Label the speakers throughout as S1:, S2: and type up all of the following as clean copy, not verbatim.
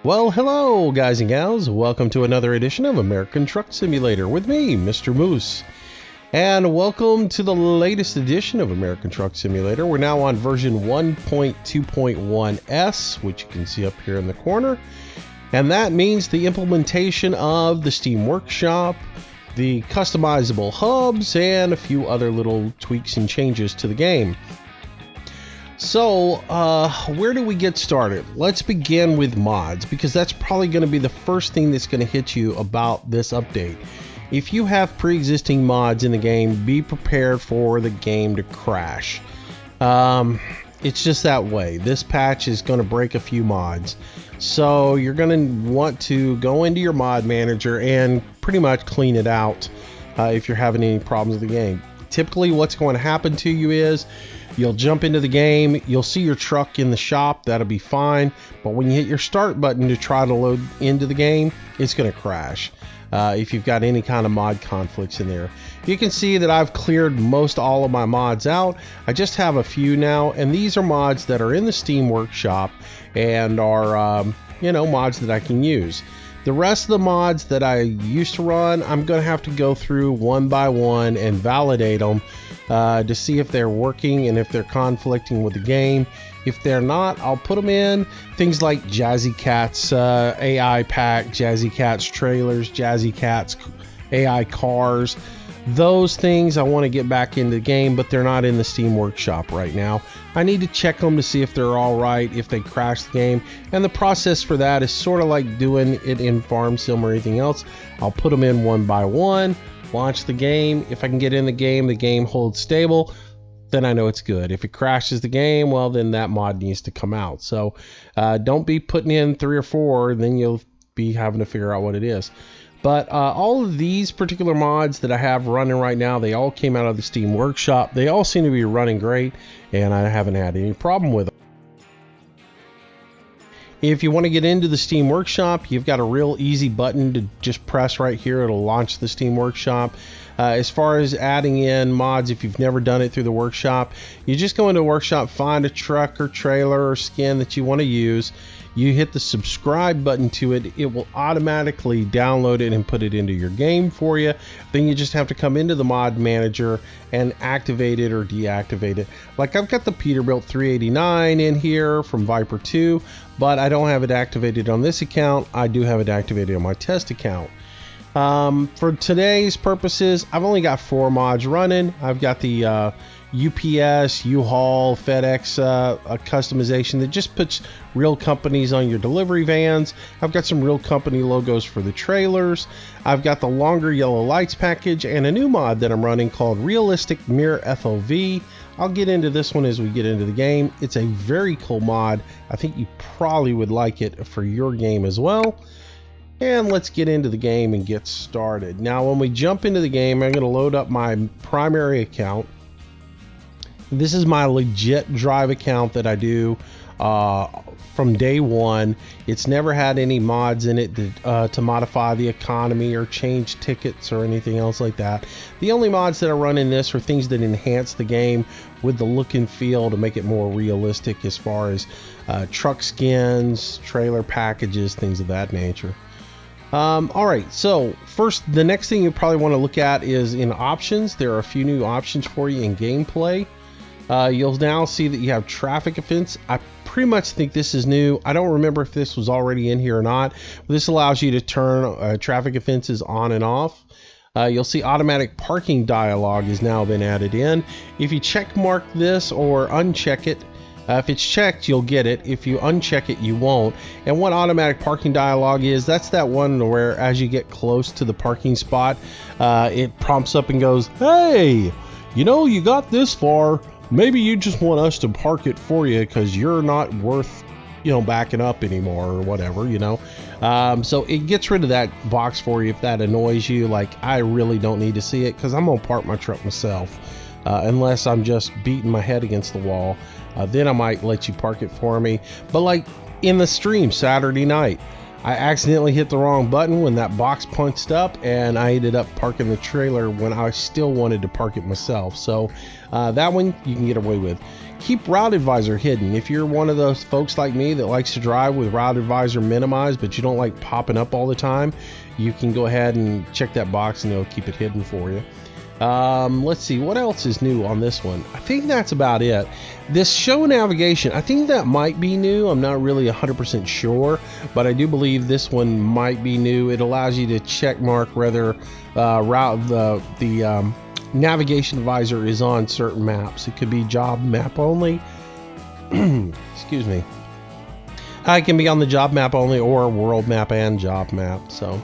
S1: Well, hello, guys and gals. Welcome to another edition of American Truck Simulator with me, Mr. Moose. And welcome to the latest edition of American Truck Simulator. We're now on version 1.2.1S, which you can see up here in the corner. And that means the implementation of the Steam Workshop, the customizable hubs, and a few other little tweaks and changes to the game. So, where do we get started? Let's begin with mods, because that's probably going to be the first thing that's going to hit you about this update. If you have pre-existing mods in the game, be prepared for the game to crash. It's just that way. This patch is going to break a few mods. So you're going to want to go into your mod manager and pretty much clean it out if you're having any problems with the game. Typically what's going to happen to you is you'll jump into the game, you'll see your truck in the shop, that'll be fine, but when you hit your start button to try to load into the game, it's going to crash if you've got any kind of mod conflicts in there. You can see that I've cleared most all of my mods out. I just have a few now, and these are mods that are in the Steam Workshop and are mods that I can use. The rest of the mods that I used to run, I'm going to have to go through one by one and validate them to see if they're working and if they're conflicting with the game. If they're not, I'll put them in. Things like Jazzy Cats AI Pack, Jazzy Cats Trailers, Jazzy Cats AI Cars. Those things I want to get back into the game, but they're not in the Steam Workshop right now. I need to check them to see if they're all right, if they crash the game. And the process for that is sort of like doing it in Farm Sim or anything else. I'll put them in one by one, launch the game. If I can get in the game holds stable, then I know it's good. If it crashes the game, well, then that mod needs to come out. So don't be putting in 3 or 4, then you'll be having to figure out what it is. But all of these particular mods that I have running right now, they all came out of the Steam Workshop. They all seem to be running great, and I haven't had any problem with them. If you want to get into the Steam Workshop, you've got a real easy button to just press right here. It'll launch the Steam Workshop. As far as adding in mods, if you've never done it through the Workshop, you just go into the Workshop, find a truck or trailer or skin that you want to use. You hit the subscribe button to it, it will automatically download it and put it into your game for you. Then you just have to come into the mod manager and activate it or deactivate it. Like I've got the Peterbilt 389 in here from Viper 2, but I don't have it activated on this account. I do have it activated on my test account. For today's purposes, I've only got 4 mods running. I've got the UPS, U-Haul, FedEx customization that just puts real companies on your delivery vans. I've got some real company logos for the trailers. I've got the longer yellow lights package and a new mod that I'm running called Realistic Mirror FOV. I'll get into this one as we get into the game. It's a very cool mod. I think you probably would like it for your game as well. And let's get into the game and get started. Now, when we jump into the game, I'm going to load up my primary account. This is my legit drive account that I do from day one. It's never had any mods in it to modify the economy or change tickets or anything else like that. The only mods that I run in this are things that enhance the game with the look and feel to make it more realistic as far as truck skins, trailer packages, things of that nature. Alright, so first, the next thing you probably want to look at is in options. There are a few new options for you in gameplay. You'll now see that you have traffic offense. I pretty much think this is new. I don't remember if this was already in here or not. But this allows you to turn traffic offenses on and off. You'll see automatic parking dialog has now been added in. If you check mark this or uncheck it, if it's checked, you'll get it. If you uncheck it, you won't. And what automatic parking dialog is, that's that one where as you get close to the parking spot, it prompts up and goes, "Hey, you got this far. Maybe you just want us to park it for you because you're not worth, backing up anymore," or whatever, So it gets rid of that box for you if that annoys you. Like, I really don't need to see it because I'm going to park my truck myself. Unless I'm just beating my head against the wall. Then I might let you park it for me. But like in the stream Saturday night, I accidentally hit the wrong button when that box punched up, and I ended up parking the trailer when I still wanted to park it myself. So that one you can get away with. Keep Route Advisor hidden. If you're one of those folks like me that likes to drive with Route Advisor minimized, but you don't like popping up all the time, you can go ahead and check that box and it'll keep it hidden for you. Let's see what else is new on this one. I think that's about it. This show navigation, I think that might be new. I'm not really 100% sure, but I do believe this one might be new. It allows you to check mark whether the navigation advisor is on certain maps. It could be job map only. Excuse me. It can be on the job map only or world map and job map. So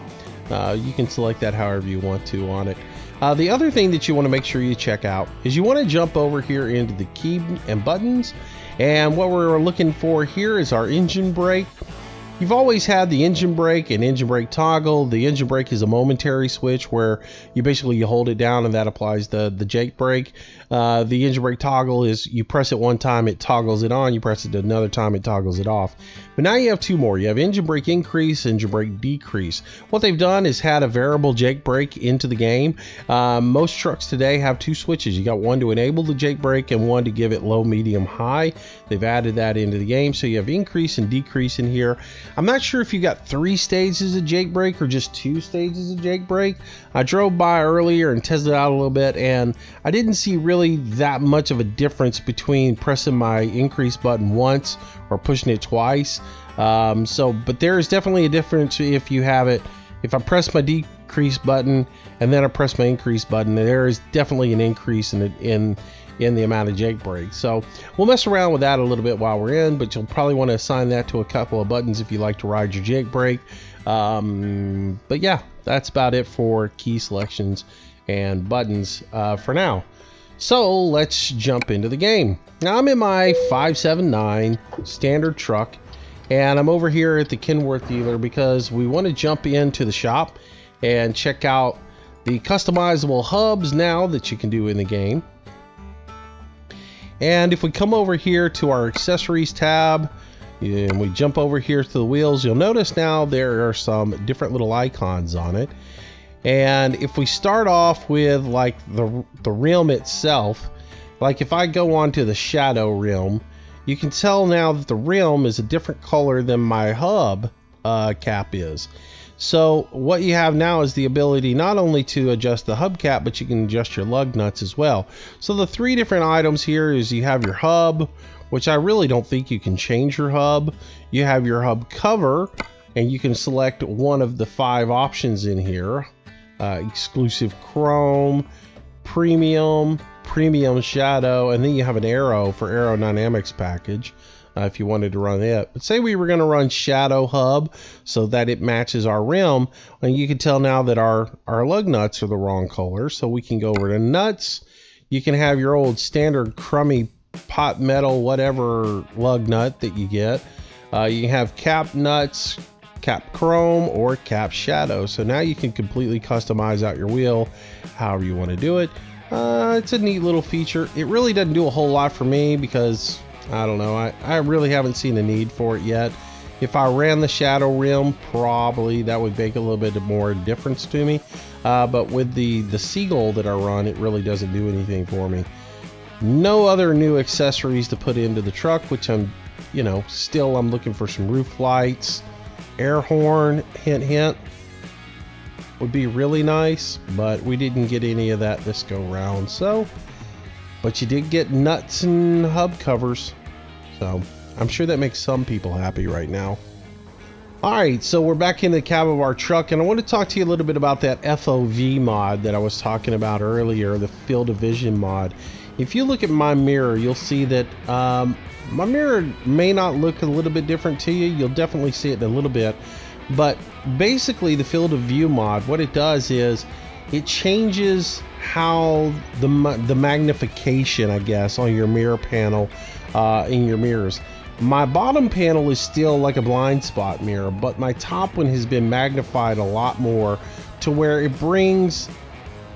S1: you can select that however you want to on it. The other thing that you want to make sure you check out is you want to jump over here into the key and buttons. And what we're looking for here is our engine brake. You've always had the engine brake and engine brake toggle. The engine brake is a momentary switch where you hold it down and that applies the Jake brake. The engine brake toggle is you press it one time, it toggles it on. You press it another time, it toggles it off. But now you have two more. You have engine brake increase, engine brake decrease. What they've done is had a variable Jake brake into the game. Most trucks today have two switches. You got one to enable the Jake brake and one to give it low, medium, high. They've added that into the game. So you have increase and decrease in here. I'm not sure if you got 3 stages of Jake brake or just 2 stages of Jake brake. I drove by earlier and tested it out a little bit, and I didn't see really that much of a difference between pressing my increase button once or pushing it twice. But there is definitely a difference if you have it. If I press my decrease button and then I press my increase button, there is definitely an increase in the amount of Jake brake. So we'll mess around with that a little bit while we're in, but you'll probably want to assign that to a couple of buttons if you like to ride your Jake brake. But yeah, that's about it for key selections and buttons for now. So let's jump into the game. Now I'm in my 579 standard truck, and I'm over here at the Kenworth dealer because we want to jump into the shop and check out the customizable hubs now that you can do in the game. And if we come over here to our accessories tab and we jump over here to the wheels, you'll notice now there are some different little icons on it. And if we start off with like the rim itself, like if I go onto the shadow rim, you can tell now that the rim is a different color than my hub cap is. So what you have now is the ability not only to adjust the hubcap, but you can adjust your lug nuts as well. So the 3 different items here is you have your hub, which I really don't think you can change your hub. You have your hub cover, and you can select one of the 5 options in here. Exclusive chrome, premium shadow, and then you have an arrow for aerodynamics package. If you wanted to run it, but say we were going to run shadow hub so that it matches our rim, and you can tell now that our lug nuts are the wrong color. So we can go over to nuts. You can have your old standard crummy pot metal whatever lug nut that you get. You can have cap nuts, cap chrome, or cap shadow. So now you can completely customize out your wheel however you want to do it. It's a neat little feature. It really doesn't do a whole lot for me because I don't know, I really haven't seen a need for it yet. If I ran the shadow rim, probably that would make a little bit more difference to me. But with the Seagull that I run, it really doesn't do anything for me. No other new accessories to put into the truck, which I'm looking for some roof lights, air horn, hint hint, would be really nice, but we didn't get any of that this go round. So, but you did get nuts and hub covers. So I'm sure that makes some people happy right now. All right, so we're back in the cab of our truck, and I want to talk to you a little bit about that FOV mod that I was talking about earlier, the field of vision mod. If you look at my mirror, you'll see that my mirror may not look a little bit different to you. You'll definitely see it in a little bit, but basically the field of view mod, what it does is it changes how the magnification, I guess, on your mirror panel in your mirrors. My bottom panel is still like a blind spot mirror, but my top one has been magnified a lot more to where it brings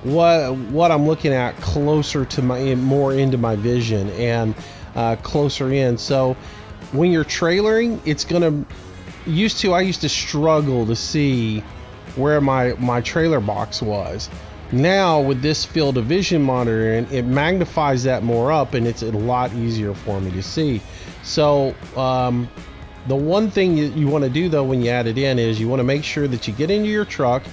S1: what I'm looking at closer to more into my vision and closer in. So when you're trailering, it's gonna I used to struggle to see where my trailer box was. Now with this field of vision monitoring, it magnifies that more up, and it's a lot easier for me to see. So the one thing you want to do though when you add it in is you want to make sure that you get into your truck.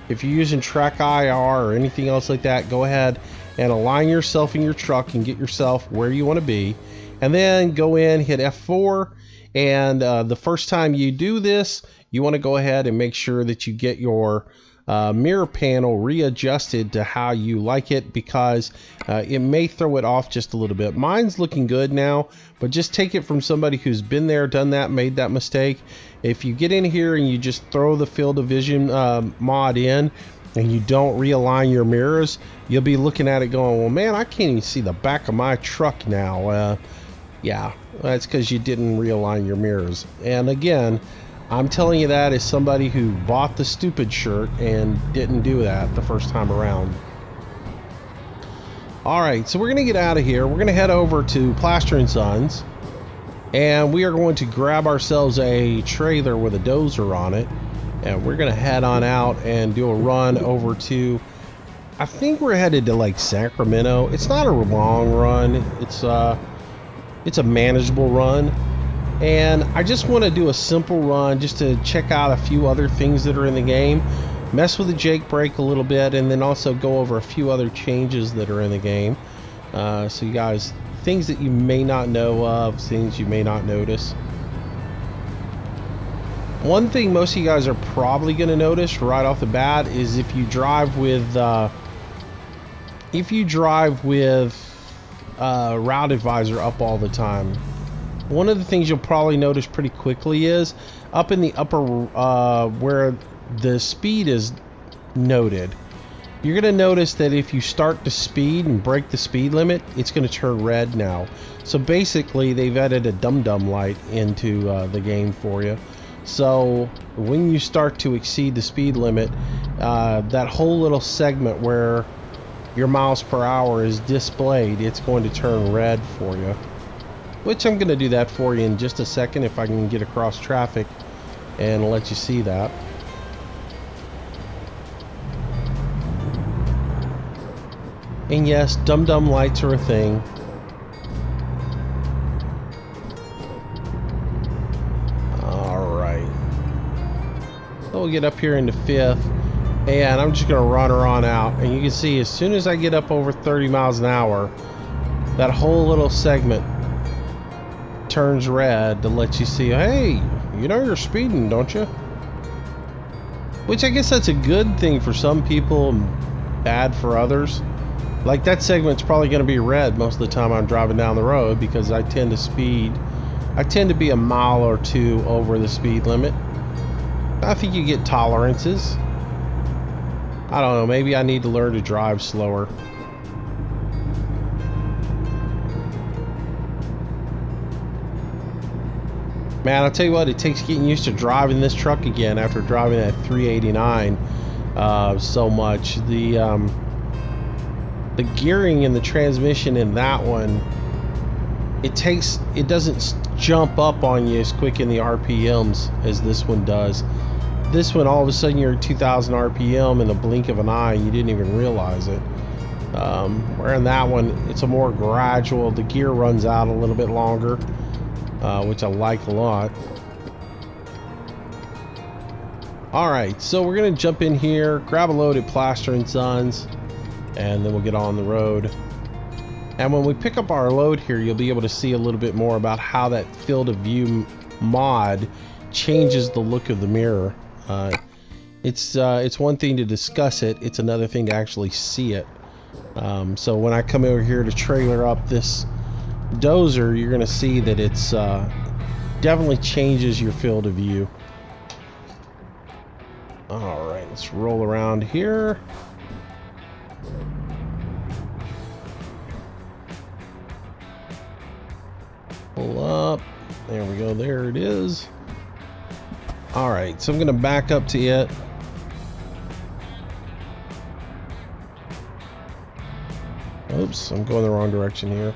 S1: If you're using Track IR or anything else like that, go ahead and align yourself in your truck and get yourself where you want to be, and then go in, hit F4, and the first time you do this, you want to go ahead and make sure that you get your mirror panel readjusted to how you like it, because it may throw it off just a little bit. Mine's looking good now, but just take it from somebody who's been there, done that, made that mistake. If you get in here and you just throw the field of vision mod in and you don't realign your mirrors, you'll be looking at it going, well man, I can't even see the back of my truck now. Yeah, that's because you didn't realign your mirrors. And again, I'm telling you that as somebody who bought the stupid shirt and didn't do that the first time around. Alright, so we're going to get out of here. We're going to head over to Plaster & Sons, and we are going to grab ourselves a trailer with a dozer on it, and we're going to head on out and do a run over to, I think we're headed to like Sacramento. It's not a long run. It's a manageable run. And I just want to do a simple run just to check out a few other things that are in the game, mess with the Jake brake a little bit, and then also go over a few other changes that are in the game. So you guys, things that you may not know of, things you may not notice. One thing most of you guys are probably going to notice right off the bat is if you drive with Route Advisor up all the time. One of the things you'll probably notice pretty quickly is up in the upper where the speed is noted, you're going to notice that if you start to speed and break the speed limit, it's going to turn red now. So basically they've added a dum-dum light into the game for you. So when you start to exceed the speed limit, that whole little segment where your miles per hour is displayed, it's going to turn red for you. Which I'm going to do that for you in just a second if I can get across traffic and let you see that. And yes, dum-dum lights are a thing. Alright. So we'll get up here into 5th, and I'm just going to run her on out. And you can see as soon as I get up over 30 miles an hour, that whole little segment turns red to let you see, hey, you know you're speeding, don't you? Which I guess that's a good thing for some people and bad for others. Like that segment's probably going to be red most of the time I'm driving down the road because I tend to be a mile or two over the speed limit. I think you get tolerances. I don't know, maybe I need to learn to drive slower. Man, I'll tell you what, it takes getting used to driving this truck again after driving that 389 so much. The gearing and the transmission in that one, it doesn't jump up on you as quick in the RPMs as this one does. This one, all of a sudden you're at 2,000 RPM in the blink of an eye and you didn't even realize it. Where in that one, it's a more gradual, the gear runs out a little bit longer. Which I like a lot. Alright, so we're going to jump in here, grab a load at Plaster & Sons, and then we'll get on the road. And when we pick up our load here, you'll be able to see a little bit more about how that field of view mod changes the look of the mirror. It's one thing to discuss it, it's another thing to actually see it. So when I come over here to trailer up this dozer, you're going to see that it's definitely changes your field of view. Alright, let's roll around here. Pull up. There we go, there it is. Alright, so I'm going to back up to it. Oops, I'm going the wrong direction here.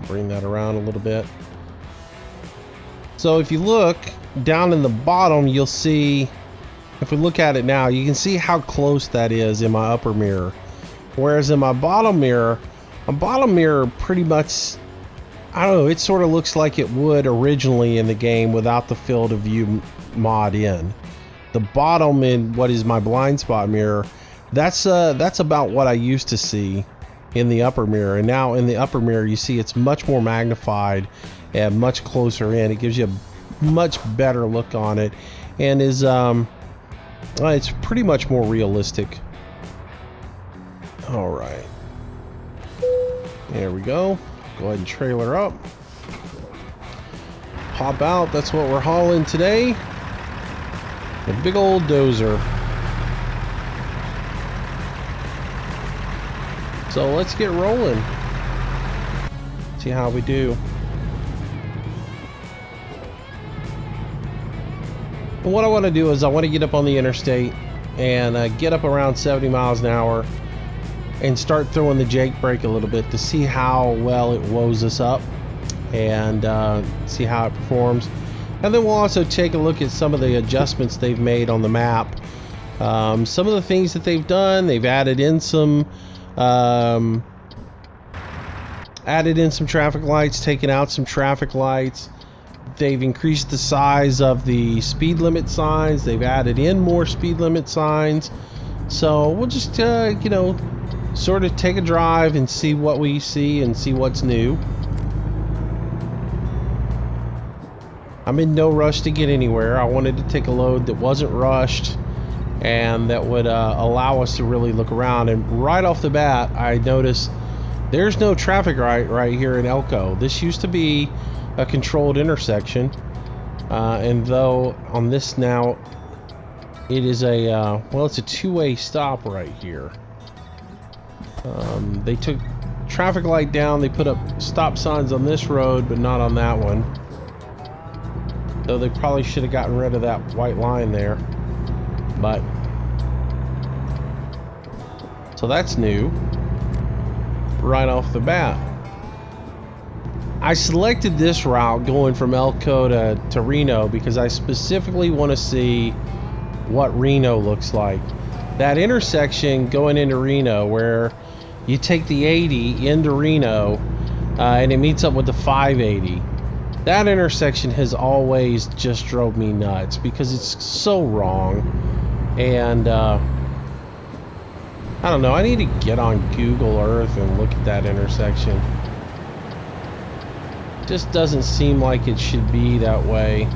S1: Bring that around a little bit. So if you look down in the bottom, you'll see, if we look at it now, you can see how close that is in my upper mirror. Whereas in my bottom mirror pretty much, I don't know, it sort of looks like it would originally in the game without the field of view mod in. The bottom in what is my blind spot mirror, that's about what I used to see in the upper mirror. And now in the upper mirror, you see it's much more magnified and much closer in. It gives you a much better look on it, and is it's pretty much more realistic. All right, there we go. Go ahead and trailer up. Pop out. That's what we're hauling today. A big old dozer. So let's get rolling. See how we do. And what I want to do is I want to get up on the interstate and get up around 70 miles an hour and start throwing the Jake brake a little bit to see how well it woes us up and see how it performs. And then we'll also take a look at some of the adjustments they've made on the map. Some of the things that they've done, they've added in some traffic lights, taken out some traffic lights. They've increased the size of the speed limit signs. They've added in more speed limit signs. So we'll just, you know, sort of take a drive and see what we see and see what's new. I'm in no rush to get anywhere. I wanted to take a load that wasn't rushed and that would allow us to really look around. And right off the bat, I noticed there's no traffic light right here in Elko. This used to be a controlled intersection, and though on this now it is a well, it's a two-way stop right here. They took traffic light down. They put up stop signs on this road, but not on that one. Though they probably should have gotten rid of that white line there. But so that's new right off the bat. I selected this route going from Elko to Reno because I specifically want to see what Reno looks like. That intersection going into Reno where you take the 80 into Reno and it meets up with the 580. That intersection has always just drove me nuts because it's so wrong. And I don't know, I need to get on Google Earth and look at that intersection. Just doesn't seem like it should be that way.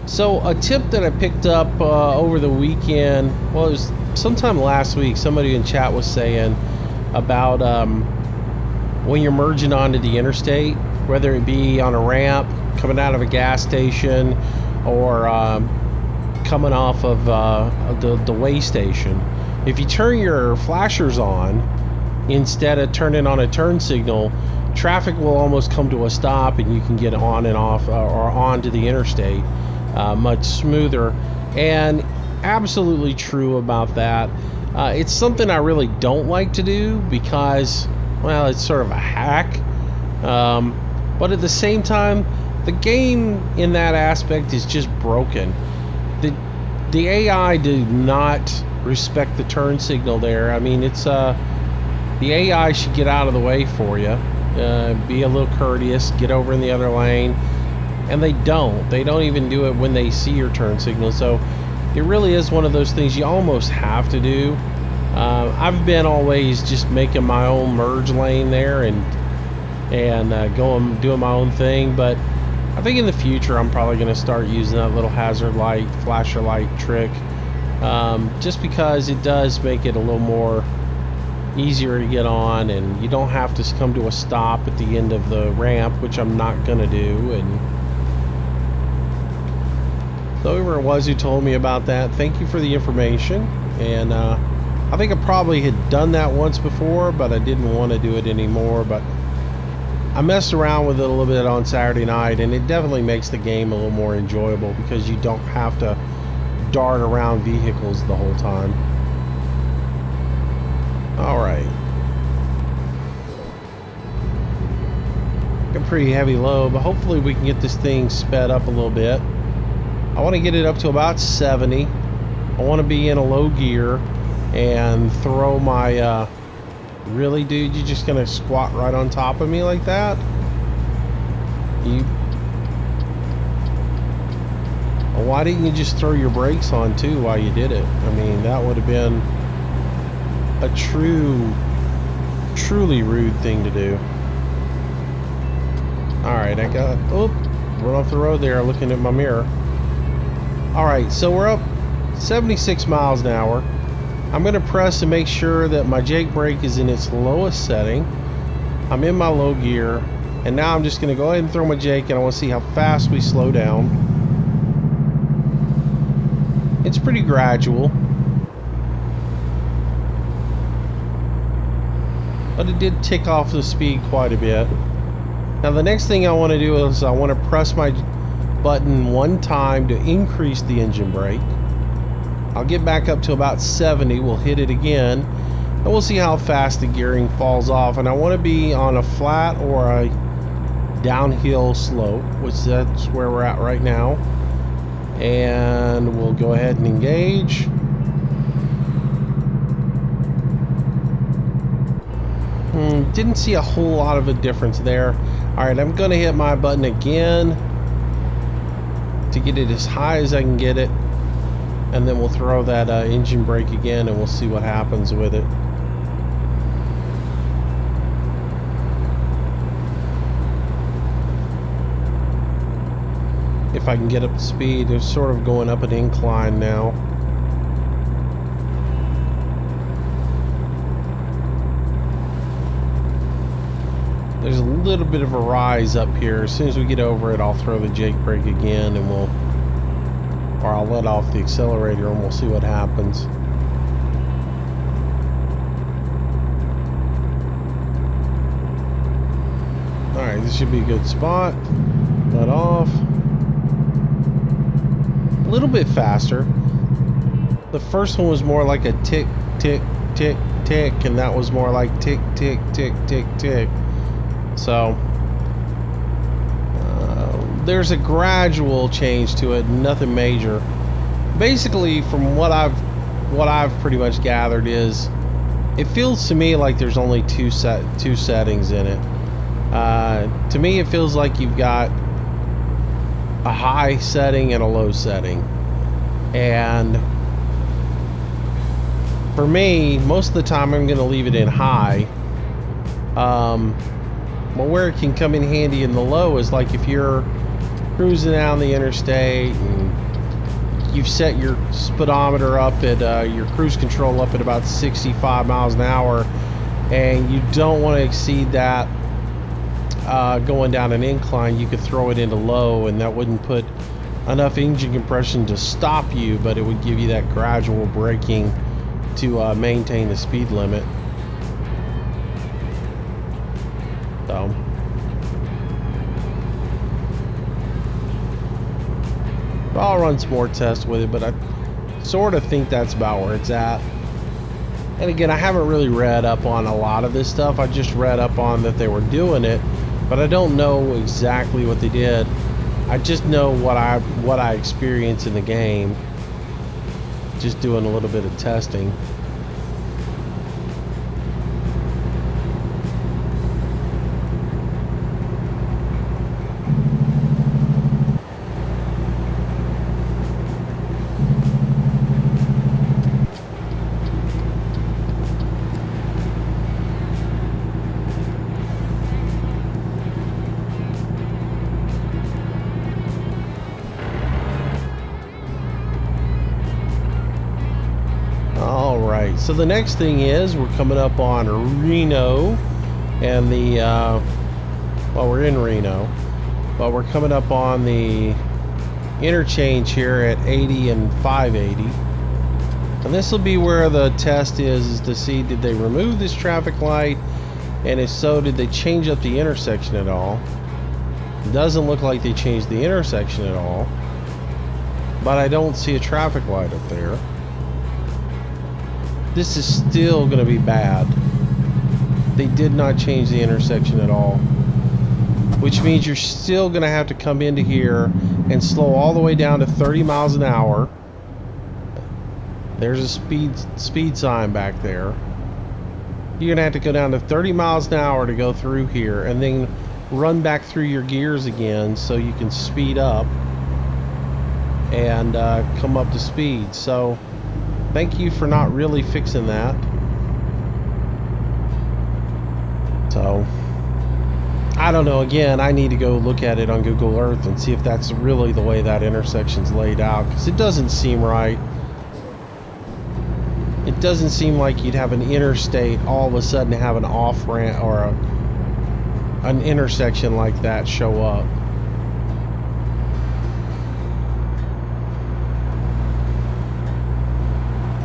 S1: So a tip that I picked up over the weekend, well, it was sometime last week, somebody in chat was saying about when you're merging onto the interstate, whether it be on a ramp, coming out of a gas station, or coming off of the way station. If you turn your flashers on instead of turning on a turn signal, traffic will almost come to a stop and you can get on and off or onto the interstate much smoother. And absolutely true about that. It's something I really don't like to do because, well, it's sort of a hack. But at the same time, the game in that aspect is just broken. The AI did not respect the turn signal there. I mean, it's the AI should get out of the way for you, be a little courteous, get over in the other lane, and they don't even do it when they see your turn signal. So it really is one of those things you almost have to do. I've been always just making my own merge lane there and doing my own thing, but I think in the future I'm probably going to start using that little hazard light, flasher light trick, just because it does make it a little more easier to get on, and you don't have to come to a stop at the end of the ramp, which I'm not going to do. And so whoever it was who told me about that, thank you for the information. And I think I probably had done that once before, but I didn't want to do it anymore. But I messed around with it a little bit on Saturday night, and it definitely makes the game a little more enjoyable because you don't have to dart around vehicles the whole time. All right. pretty heavy load, but hopefully we can get this thing sped up a little bit. I want to get it up to about 70. I want to be in a low gear and throw my really, dude, you just gonna squat right on top of me like that? Why didn't you just throw your brakes on too while you did it? I mean, that would have been a truly rude thing to do. Alright, I got, run off the road there looking at my mirror. Alright, so we're up 76 miles an hour. I'm going to press to make sure that my Jake brake is in its lowest setting. I'm in my low gear, and now I'm just going to go ahead and throw my Jake, and I want to see how fast we slow down. It's pretty gradual, but it did tick off the speed quite a bit. Now the next thing I want to do is I want to press my button one time to increase the engine brake. I'll get back up to about 70, we'll hit it again, and we'll see how fast the gearing falls off. And I want to be on a flat or a downhill slope, which that's where we're at right now. And we'll go ahead and engage. Didn't see a whole lot of a difference there. Alright, I'm going to hit my button again to get it as high as I can get it. And then we'll throw that engine brake again and we'll see what happens with it. If I can get up to speed, it's sort of going up an incline now. There's a little bit of a rise up here. As soon as we get over it, I'll throw the Jake brake again and I'll let off the accelerator and we'll see what happens. Alright, this should be a good spot. Let off. A little bit faster. The first one was more like a tick, tick, tick, tick, and that was more like tick, tick, tick, tick, tick. So there's a gradual change to it, nothing major. Basically, from what I've pretty much gathered is, it feels to me like there's only two settings in it. To me, it feels like you've got a high setting and a low setting, and for me, most of the time I'm going to leave it in high. But where it can come in handy in the low is like if you're cruising down the interstate and you've set your speedometer up at your cruise control up at about 65 miles an hour, and you don't want to exceed that going down an incline. You could throw it into low, and that wouldn't put enough engine compression to stop you, but it would give you that gradual braking to maintain the speed limit. So I'll run some more tests with it, but I sort of think that's about where it's at. And again, I haven't really read up on a lot of this stuff. I just read up on that they were doing it, but I don't know exactly what they did. I just know what I experienced in the game, just doing a little bit of testing. So the next thing is we're coming up on Reno, and we're in Reno, but we're coming up on the interchange here at 80 and 580, and this will be where the test is to see, did they remove this traffic light, and if so, did they change up the intersection at all? It doesn't look like they changed the intersection at all, but I don't see a traffic light up there. This is still going to be bad. They did not change the intersection at all. which means you're still going to have to come into here and slow all the way down to 30 miles an hour. There's a speed sign back there. You're going to have to go down to 30 miles an hour to go through here, and then run back through your gears again so you can speed up and come up to speed. So thank you for not really fixing that. So I don't know. Again, I need to go look at it on Google Earth and see if that's really the way that intersection's laid out, because it doesn't seem right. It doesn't seem like you'd have an interstate all of a sudden have an off ramp or an intersection like that show up.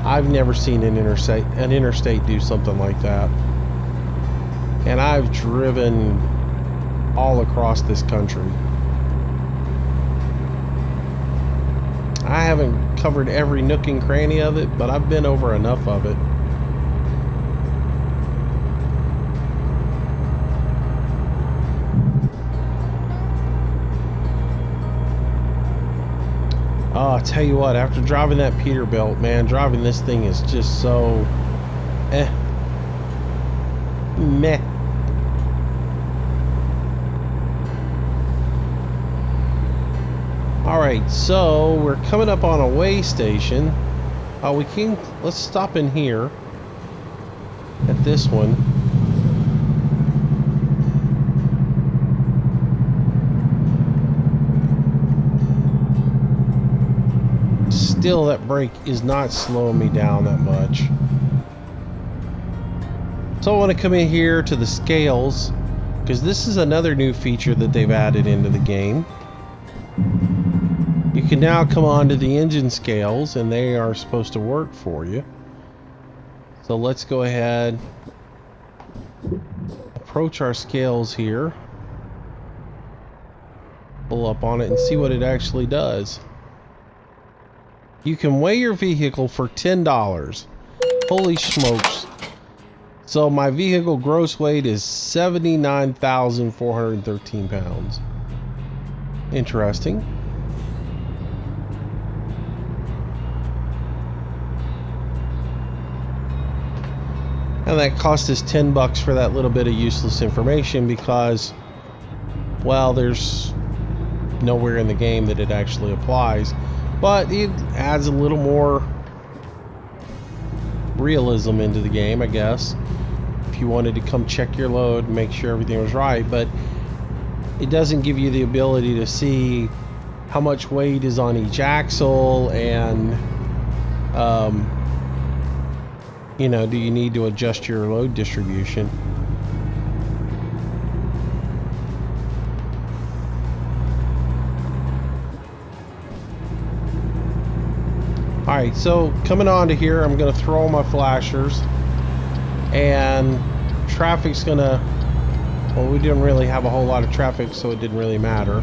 S1: I've never seen an interstate do something like that. And I've driven all across this country. I haven't covered every nook and cranny of it, but I've been over enough of it. Oh, I'll tell you what, after driving that Peterbilt, man, driving this thing is just so meh. Alright, so we're coming up on a way station. Let's stop in here at this one. Still, that brake is not slowing me down that much. So I want to come in here to the scales, because this is another new feature that they've added into the game. You can now come onto the engine scales, and they are supposed to work for you. So let's go ahead, approach our scales here, pull up on it and see what it actually does. You can weigh your vehicle for $10. Holy smokes. So my vehicle gross weight is 79,413 pounds. Interesting. And that cost us $10 for that little bit of useless information because, well, there's nowhere in the game that it actually applies. But it adds a little more realism into the game, I guess. If you wanted to come check your load and make sure everything was right. But it doesn't give you the ability to see how much weight is on each axle and, you know, do you need to adjust your load distribution? Alright, so coming on to here, I'm going to throw my flashers, and traffic's going to, well, we didn't really have a whole lot of traffic, so it didn't really matter.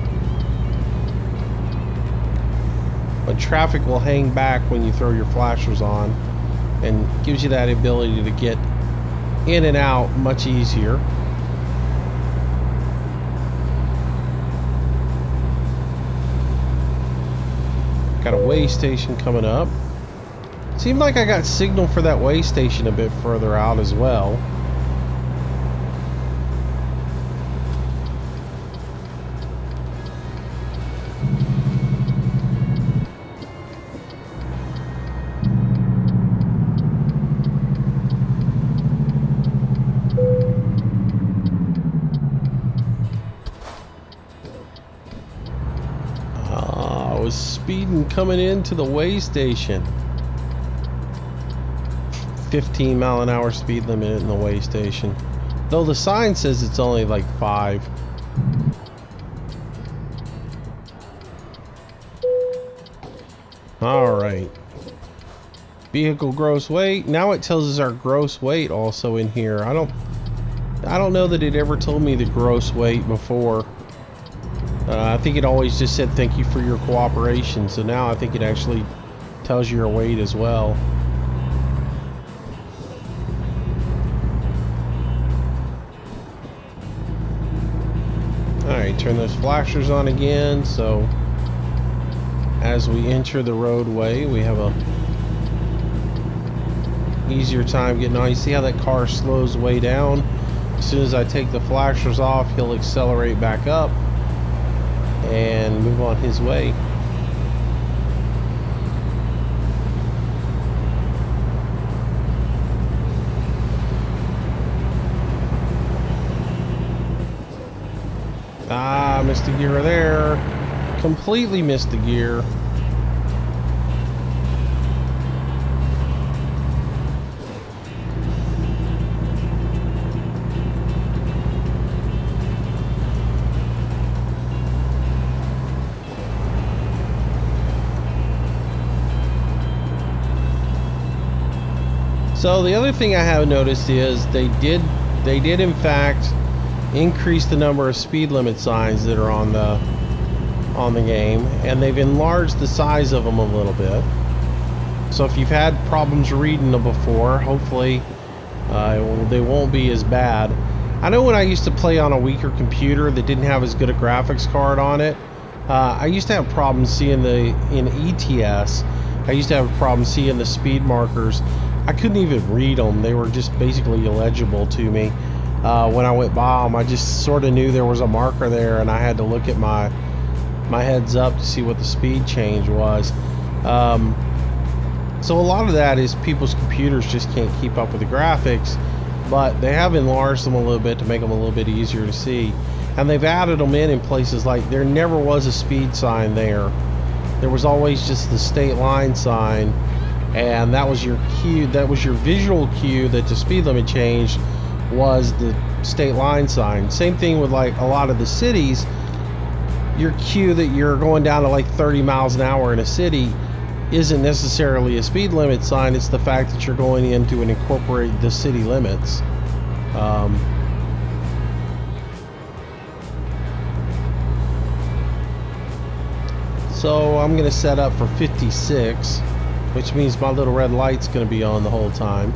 S1: But traffic will hang back when you throw your flashers on, and gives you that ability to get in and out much easier. Got a way station coming up. Seemed like I got signal for that way station a bit further out as well. Speeding coming into the way station. 15 mile an hour speed limit in the way station, though the sign says it's only like 5. All right, vehicle gross weight. Now it tells us our gross weight also in here. I don't know that it ever told me the gross weight before. I think it always just said thank you for your cooperation. So now I think it actually tells you your weight as well. Alright, turn those flashers on again, so as we enter the roadway, we have a easier time getting on. You see how that car slows way down? As soon as I take the flashers off, he'll accelerate back up and move on his way. Ah, missed a gear there. Completely missed the gear. So the other thing I have noticed is they did in fact increase the number of speed limit signs that are on the game, and they've enlarged the size of them a little bit. So if you've had problems reading them before, hopefully they won't be as bad. I know when I used to play on a weaker computer that didn't have as good a graphics card on it, I used to have problems seeing in ETS. I used to have a problem seeing the speed markers. I couldn't even read them. They were just basically illegible to me. When I went by them, I just sort of knew there was a marker there, and I had to look at my heads up to see what the speed change was. So a lot of that is people's computers just can't keep up with the graphics, but they have enlarged them a little bit to make them a little bit easier to see. And they've added them in places like there never was a speed sign there. There was always just the state line sign, and that was your cue, that was your visual cue that the speed limit changed was the state line sign. Same thing with like a lot of the cities. Your cue that you're going down to like 30 miles an hour in a city isn't necessarily a speed limit sign. It's the fact that you're going into and incorporate the city limits. So I'm going to set up for 56, which means my little red light's going to be on the whole time.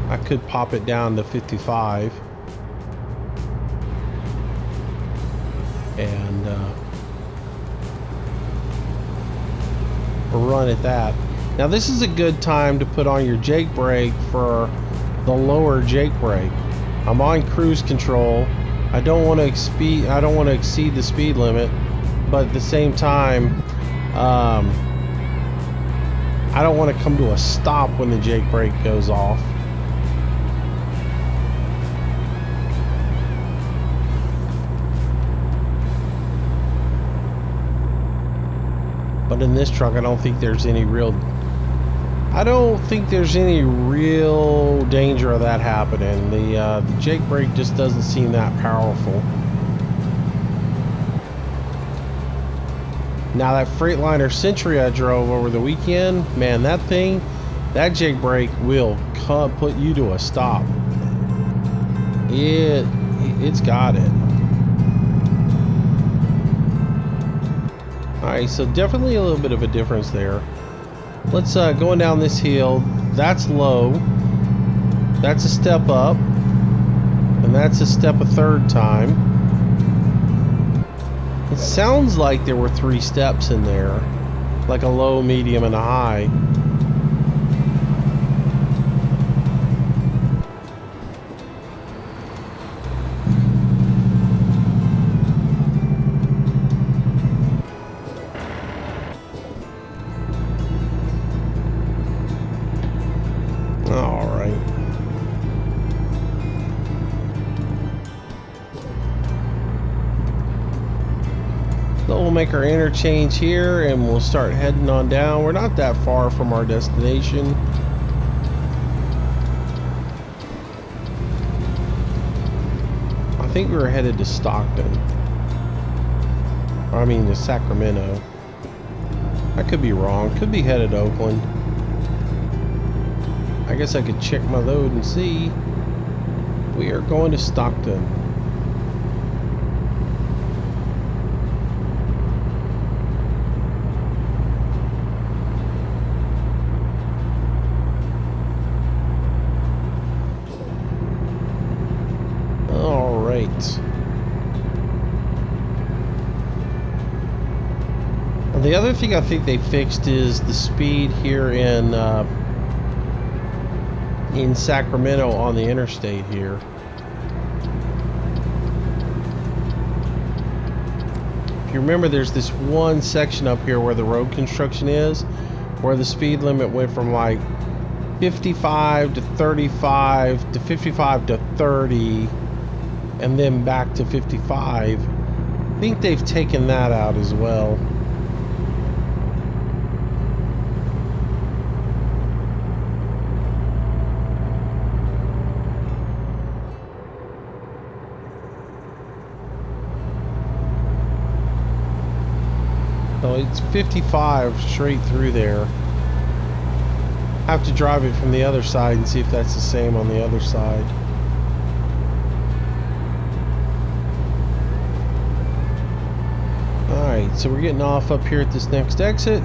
S1: I could pop it down to 55 and run at that. Now this is a good time to put on your Jake brake for the lower Jake brake. I'm on cruise control. I don't want to exceed the speed limit, but at the same time, I don't want to come to a stop when the Jake brake goes off. But in this truck, I don't think there's any real danger of that happening. The Jake brake just doesn't seem that powerful. Now that Freightliner Century I drove over the weekend, man, that Jake brake will put you to a stop. It's got it. Alright, so definitely a little bit of a difference there. Let's going down this hill. That's low. That's a step up. And that's a step a third time. It sounds like there were 3 steps in there. Like a low, medium, and a high. We'll make our interchange here and we'll start heading on down. We're not that far from our destination. I think we were headed to Stockton. I mean to Sacramento. I could be wrong. Could be headed to Oakland. I guess I could check my load and see. We are going to Stockton. The other thing I think they fixed is the speed here in Sacramento on the interstate here. If you remember, there's this one section up here where the road construction is, where the speed limit went from like 55 to 35 to 55 to 30 and then back to 55. I think they've taken that out as well. So it's 55 straight through there. Have to drive it from the other side and see if that's the same on the other side. Alright, so we're getting off up here at this next exit.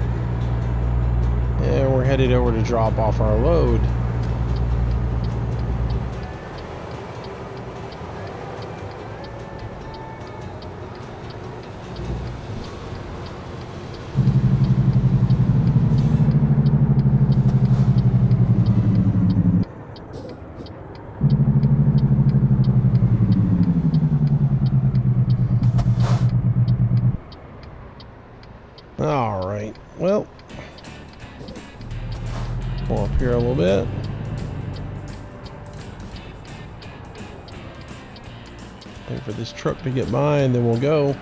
S1: And we're headed over to drop off our load. Alright, well, pull up here a little bit. Wait for this truck to get by and then we'll go.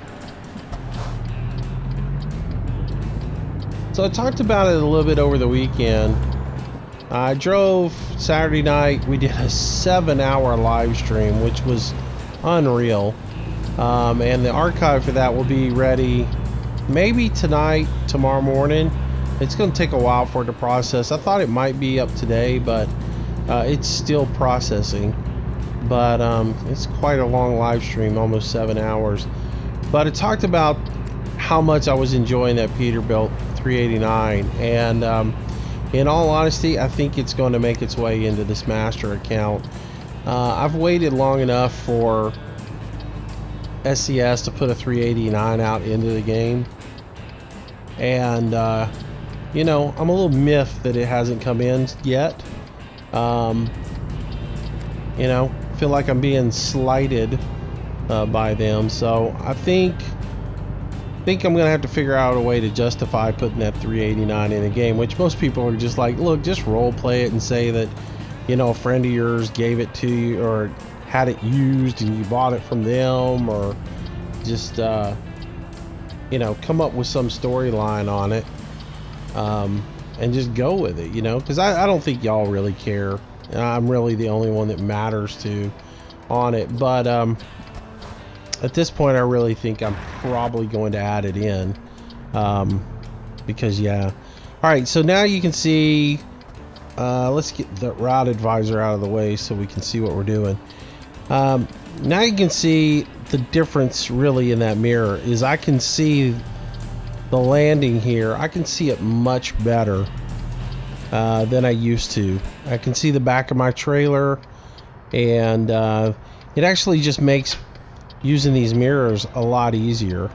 S1: So I talked about it a little bit over the weekend. I drove Saturday night. We did a 7-hour live stream, which was unreal. And the archive for that will be ready maybe tonight, tomorrow morning. It's going to take a while for it to process. I thought it might be up today, but it's still processing. But it's quite a long live stream, almost 7 hours. But it talked about how much I was enjoying that Peterbilt 389. And in all honesty, I think it's going to make its way into this master account. I've waited long enough for SCS to put a 389 out into the game. And, you know, I'm a little miffed that it hasn't come in yet. You know, feel like I'm being slighted by them. So I think I'm going to have to figure out a way to justify putting that 389 in the game, which most people are just like, look, just role play it and say that, you know, a friend of yours gave it to you or had it used and you bought it from them, or just you know, come up with some storyline on it, and just go with it, you know, because I don't think y'all really care. I'm really the only one that matters to on it. But at this point, I really think I'm probably going to add it in, because yeah. All right, so now you can see, let's get the route advisor out of the way so we can see what we're doing. Now you can see the difference really in that mirror is I can see the landing here. I can see it much better than I used to. I can see the back of my trailer, and it actually just makes using these mirrors a lot easier.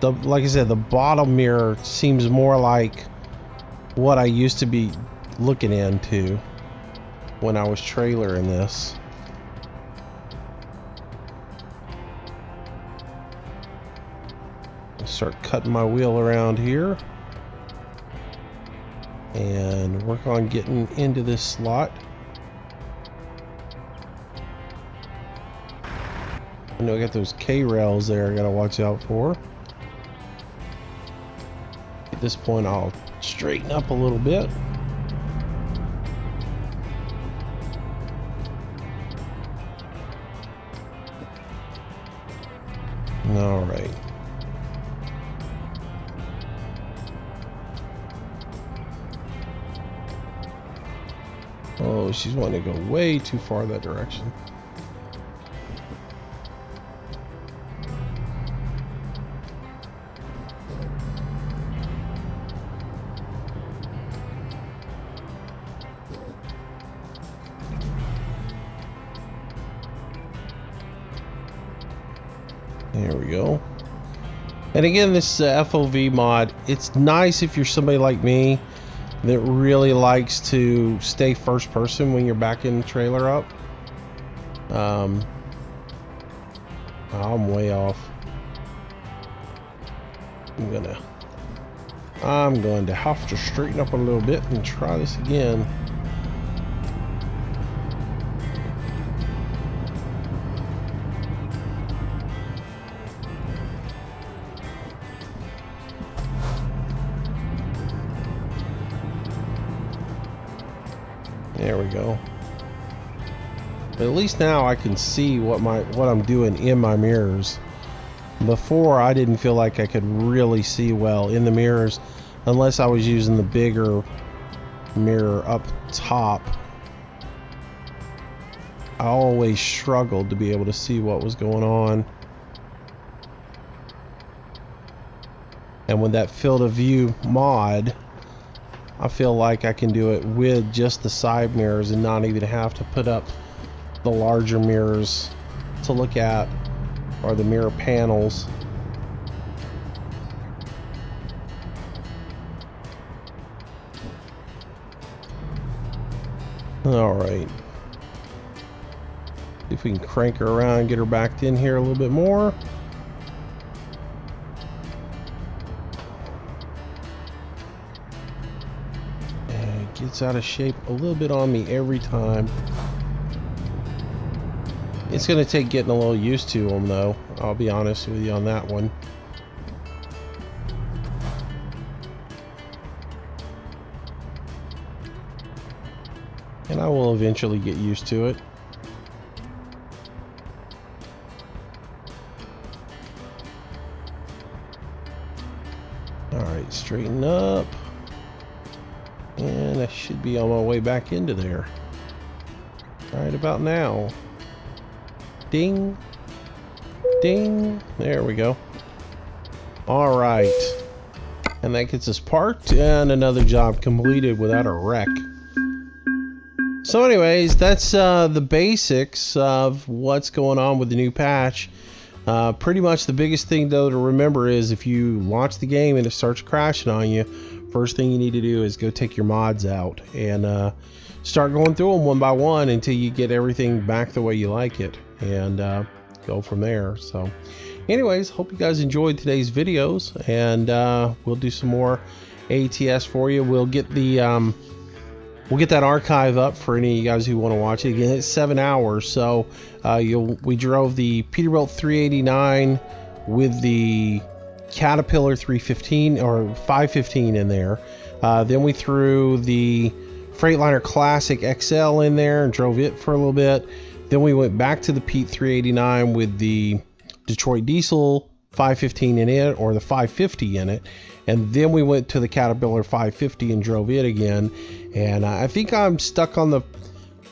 S1: Like I said, the bottom mirror seems more like what I used to be looking into when I was trailering this. Start cutting my wheel around here and work on getting into this slot. I know I got those K-rails there I gotta watch out for. At this point I'll straighten up a little bit. All right. Oh, she's wanting to go way too far that direction. There we go. And again, this FOV mod, it's nice if you're somebody like me that really likes to stay first person when you're backing the trailer up. I'm way off. I'm going to have to straighten up a little bit and try this again. There we go. But at least now I can see what I'm doing in my mirrors. Before, I didn't feel like I could really see well in the mirrors unless I was using the bigger mirror up top. I always struggled to be able to see what was going on. And with that field of view mod, I feel like I can do it with just the side mirrors and not even have to put up the larger mirrors to look at, or the mirror panels. Alright. See if we can crank her around and get her backed in here a little bit more. And it gets out of shape a little bit on me every time. It's going to take getting a little used to them, though. I'll be honest with you on that one. And I will eventually get used to it. Alright, straighten up. And I should be on my way back into there. Right about now. Ding. Ding. There we go. Alright. And that gets us parked and another job completed without a wreck. So anyways, that's the basics of what's going on with the new patch. Pretty much the biggest thing though to remember is if you launch the game and it starts crashing on you, first thing you need to do is go take your mods out and start going through them one by one until you get everything back the way you like it, and go from there. So anyways, hope you guys enjoyed today's videos, and we'll do some more ATS for you. We'll get the we'll get that archive up for any of you guys who want to watch it. Again, it's 7 hours, so we drove the Peterbilt 389 with the Caterpillar 315 or 515 in there. Then we threw the Freightliner Classic XL in there and drove it for a little bit. Then we went back to the Pete 389 with the Detroit Diesel 515 in it, or the 550 in it. And then we went to the Caterpillar 550 and drove it again. And I think I'm stuck on the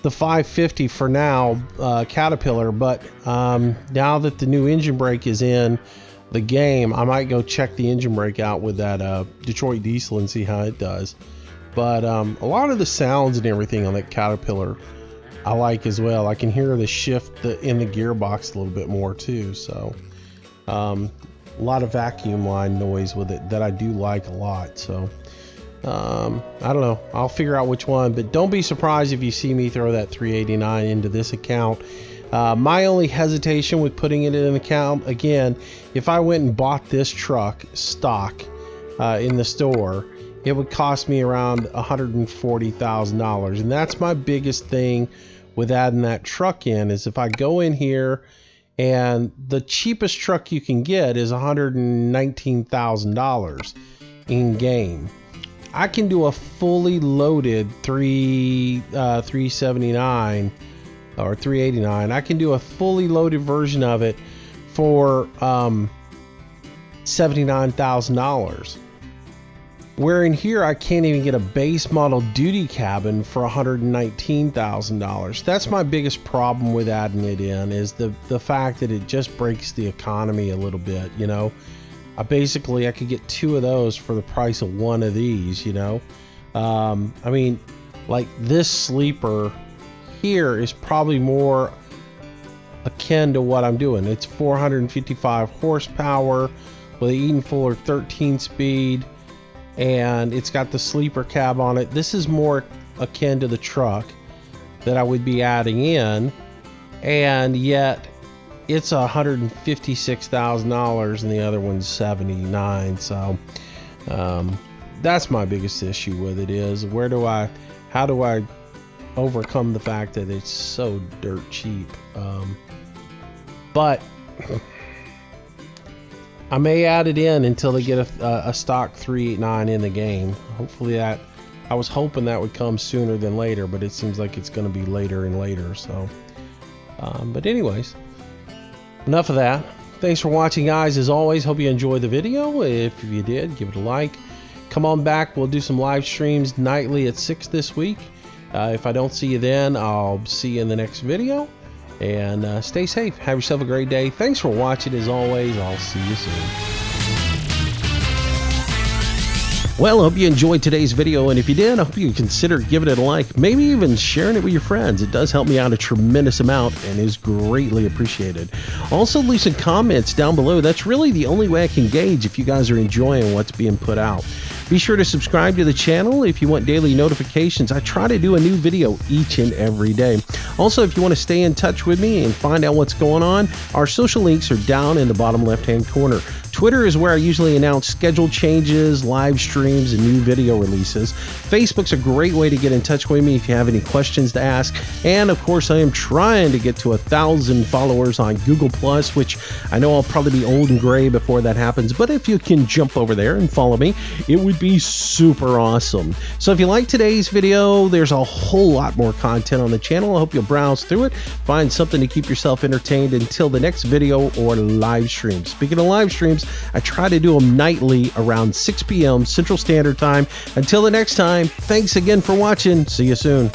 S1: 550 for now, Caterpillar. But now that the new engine brake is in the game, I might go check the engine brake out with that Detroit Diesel and see how it does. But a lot of the sounds and everything on that Caterpillar I like as well. I can hear the shift in the gearbox a little bit more too. So a lot of vacuum line noise with it that I do like a lot. So I don't know, I'll figure out which one, but don't be surprised if you see me throw that 389 into this account. My only hesitation with putting it in an account, again, if I went and bought this truck stock in the store, it would cost me around $140,000, and that's my biggest thing with adding that truck in, is if I go in here and the cheapest truck you can get is $119,000 in game. I can do a fully loaded 379 or 389. I can do a fully loaded version of it for $79,000. Where in here I can't even get a base model duty cabin for $119,000. That's my biggest problem with adding it in, is the fact that it just breaks the economy a little bit, you know. I could get 2 of those for the price of 1 of these, you know. I mean, like this sleeper here is probably more akin to what I'm doing. It's 455 horsepower with an Eaton Fuller 13 speed, and it's got the sleeper cab on it. This is more akin to the truck that I would be adding in, and yet it's $156,000 and the other one's $79,000. So that's my biggest issue with it, is how do I overcome the fact that it's so dirt cheap. But I may add it in until they get a stock 389 in the game. Hopefully I was hoping that would come sooner than later, but it seems like it's going to be later and later. So but anyways, enough of that. Thanks for watching, guys. As always, hope you enjoyed the video. If you did, give it a like. Come on back. We'll do some live streams nightly at 6 this week. If I don't see you then, I'll see you in the next video. And stay safe. Have yourself a great day. Thanks for watching. As always, I'll see you soon. Well, I hope you enjoyed today's video, and if you did, I hope you consider giving it a like, maybe even sharing it with your friends. It does help me out a tremendous amount and is greatly appreciated. Also, leave some comments down below. That's really the only way I can gauge if you guys are enjoying what's being put out. Be sure to subscribe to the channel if you want daily notifications. I try to do a new video each and every day. Also, if you want to stay in touch with me and find out what's going on, our social links are down in the bottom left-hand corner. Twitter is where I usually announce schedule changes, live streams, and new video releases. Facebook's a great way to get in touch with me if you have any questions to ask. And of course, I am trying to get to 1,000 followers on Google+, which I know I'll probably be old and gray before that happens. But if you can jump over there and follow me, it would be super awesome. So if you like today's video, there's a whole lot more content on the channel. I hope you'll browse through it, find something to keep yourself entertained until the next video or live stream. Speaking of live streams, I try to do them nightly around 6 p.m. Central Standard Time. Until the next time, thanks again for watching. See you soon.